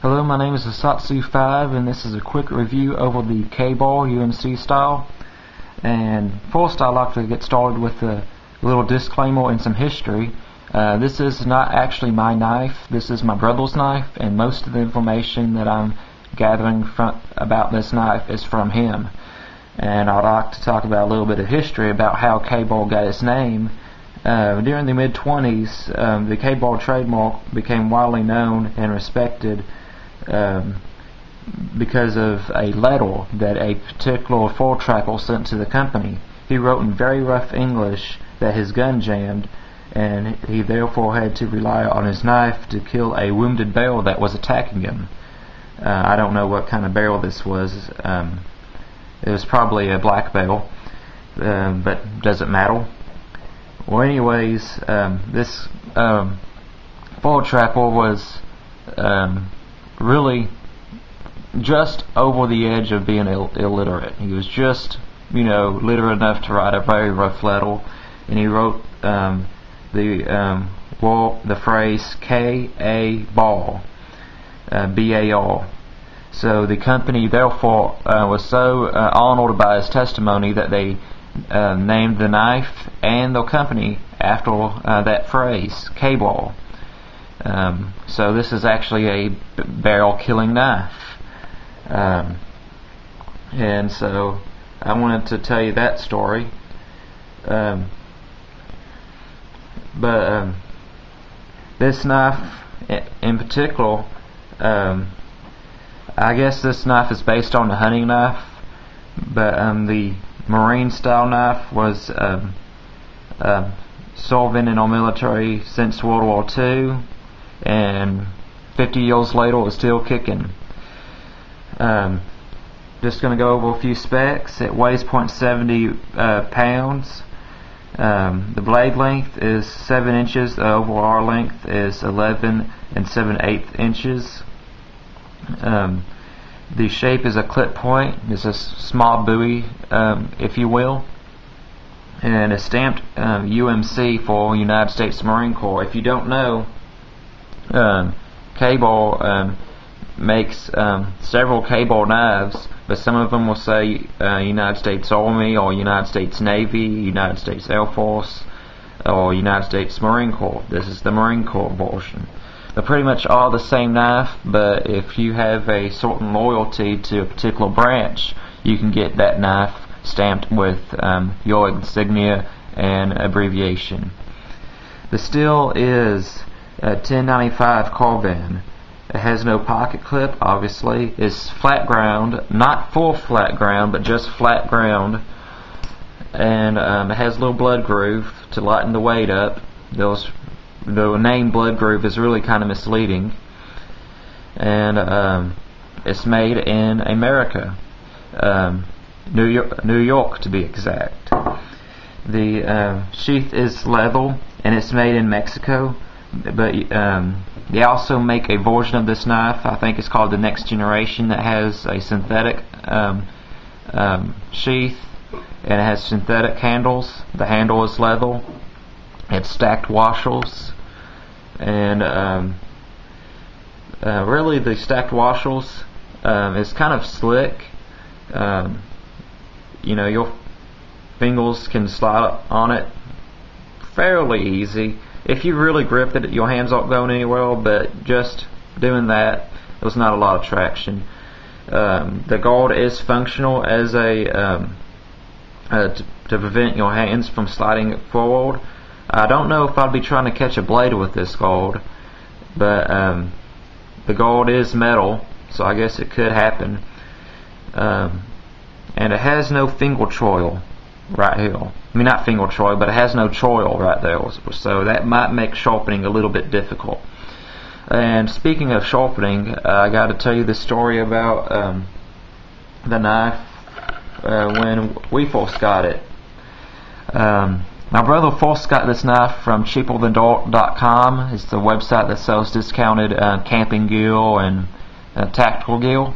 Hello, my name is Asatsu5 and this is a quick review over the K-Ball UMC style. And first I'd like to get started with a little disclaimer and some history. This is not actually my knife, this is my brother's knife, and most of the information that I'm gathering about this knife is from him. And I'd like to talk about a little bit of history about how K-Ball got its name. During the mid-20s, the K-Ball trademark became widely known and respected because of a letter that a particular four trapper sent to the company. He wrote in very rough English that his gun jammed, and he therefore had to rely on his knife to kill a wounded bear that was attacking him. I don't know what kind of bear this was. It was probably a black bear, but doesn't matter. Well, anyways, this four trapper was really just over the edge of being illiterate. He was just, literate enough to write a very rough letter, and he wrote the phrase K-A-Ball, B-A-R. So the company therefore was so honored by his testimony that they named the knife and the company after that phrase, K-Ball. So this is actually a barrel killing knife. And so I wanted to tell you that story. But this knife in particular, I guess this knife is based on the hunting knife, but the marine style knife was solvent in our military since World War II, and 50 years later it's still kicking. Just going to go over a few specs. It weighs 0.70 pounds. The blade length is 7 inches. The overall length is 11 7/8 inches. The shape is a clip point. It's a small buoy, if you will, and it's stamped UMC for United States Marine Corps. If you don't know, K-Ball makes several K-Ball knives, but some of them will say United States Army or United States Navy, United States Air Force, or United States Marine Corps. This is the Marine Corps version. They're pretty much all the same knife, but if you have a certain loyalty to a particular branch, you can get that knife stamped with your insignia and abbreviation. The steel is 1095 carbon. It has no pocket clip, obviously. It's flat ground, not full flat ground, but just flat ground. And it has a little blood groove to lighten the weight up. The name blood groove is really kind of misleading. And it's made in America, New York to be exact. The sheath is level, and it's made in Mexico. But they also make a version of this knife, I think it's called the Next Generation, that has a synthetic sheath, and it has synthetic handles. The handle is level. It's stacked washers, and really the stacked washers is kind of slick. Your fingers can slide on it fairly easy. If you really grip it, your hands aren't going anywhere, but just doing that, there's not a lot of traction. The guard is functional as to prevent your hands from sliding forward. I don't know if I'd be trying to catch a blade with this guard, but the guard is metal, so I guess it could happen. And it has no finger choil right here. I mean, not finger choil, but it has no choil right there, so that might make sharpening a little bit difficult. And speaking of sharpening, I got to tell you the story about the knife when we first got it. My brother first got this knife from cheaperthandirt.com. It's the website that sells discounted camping gear and tactical gear.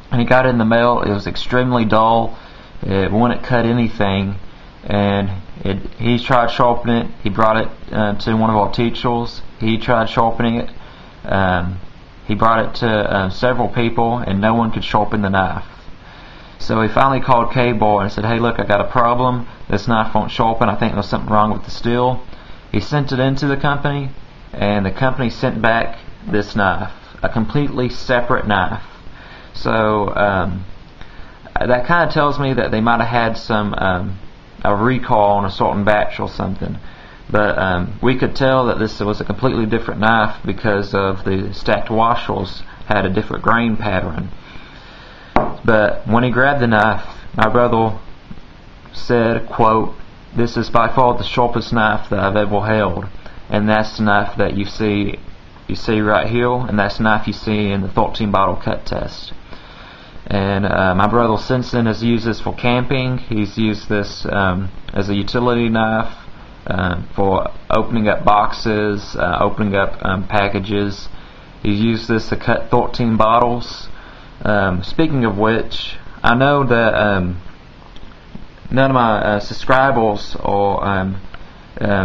And he got it in the mail. It was extremely dull. It wouldn't cut anything, and he tried sharpening it. He brought it to one of our teachers. He tried sharpening it. He brought it to several people, and no one could sharpen the knife. So he finally called Kabar and said, "Hey, look, I got a problem. This knife won't sharpen. I think there's something wrong with the steel." He sent it into the company, and the company sent back this knife, a completely separate knife. So that kind of tells me that they might have had some a recall on a certain batch or something. But we could tell that this was a completely different knife because of the stacked washers had a different grain pattern. But when he grabbed the knife, my brother said, quote, "This is by far the sharpest knife that I've ever held." And that's the knife that you see right here, and that's the knife you see in the 13 bottle cut test. And my brother since then has used this for camping. He's used this as a utility knife for opening up boxes, opening up packages. He's used this to cut 13 bottles. Speaking of which, I know that none of my subscribers are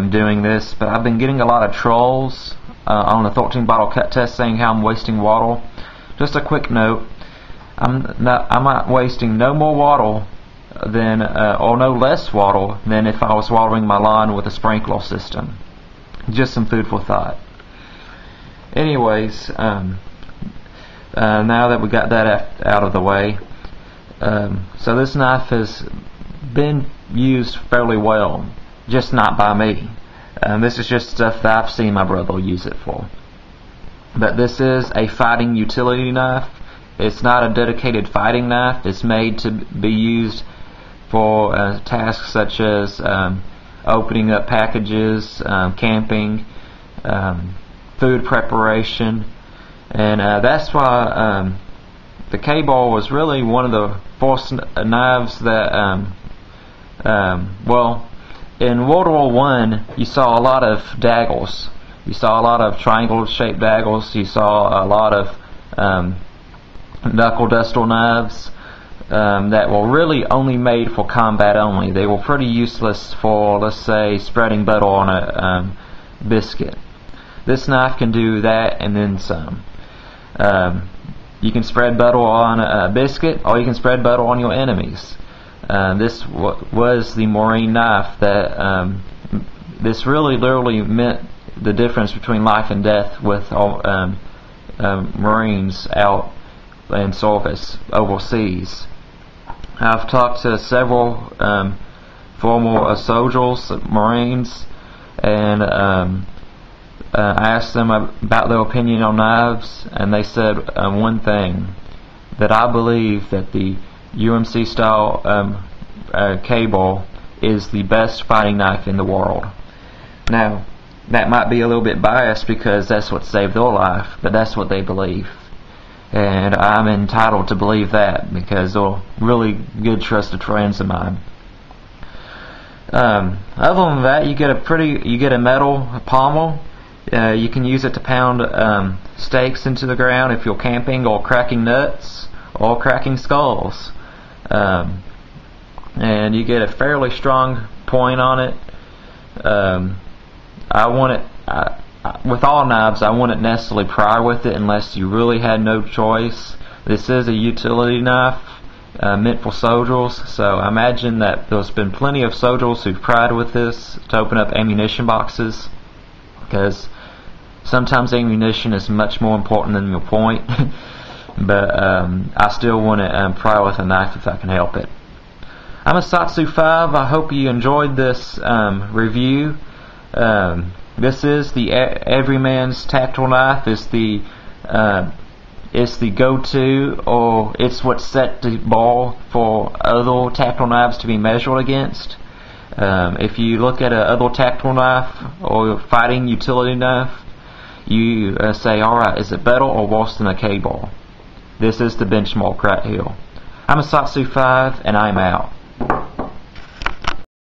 doing this, but I've been getting a lot of trolls on the 13 bottle cut test saying how I'm wasting water. Just a quick note, I'm not wasting no more water than or no less water than if I was watering my lawn with a sprinkler system. Just some food for thought. Anyways, now that we got that out of the way, so this knife has been used fairly well, just not by me. This is just stuff that I've seen my brother use it for. But this is a fighting utility knife. It's not a dedicated fighting knife. It's made to be used for tasks such as opening up packages, camping, food preparation, and that's why the Kabar was really one of the first knives that, well, in World War I, you saw a lot of daggers. You saw a lot of triangle-shaped daggers. You saw a lot of knuckle duster knives that were really only made for combat only. They were pretty useless for, let's say, spreading butter on a biscuit. This knife can do that and then some. You can spread butter on a biscuit, or you can spread butter on your enemies. This was the Marine knife that this really literally meant the difference between life and death with all Marines out in service overseas. I've talked to several former soldiers, Marines, and I asked them about their opinion on knives, and they said one thing, that I believe that the UMC style Kabar is the best fighting knife in the world. Now, that might be a little bit biased because that's what saved their life, but that's what they believe. And I'm entitled to believe that because they're really good trusted friends of mine. Other than that, you get a metal pommel. You can use it to pound stakes into the ground if you're camping or cracking nuts or cracking skulls. And you get a fairly strong point on it. I want it with all knives. I wouldn't necessarily pry with it unless you really had no choice. This is a utility knife meant for soldiers, so I imagine that there's been plenty of soldiers who've pried with this to open up ammunition boxes, because sometimes ammunition is much more important than your point. But I still want to pry with a knife if I can help it. I'm a Satsu 5. I hope you enjoyed this review. This is the everyman's tactile knife. It's the go-to, or it's what set the bar for other tactile knives to be measured against. If you look at other tactile knife or fighting utility knife, you say, alright, is it better or worse than a Kabar? This is the benchmark right here. I'm a Satsu 5, and I'm out.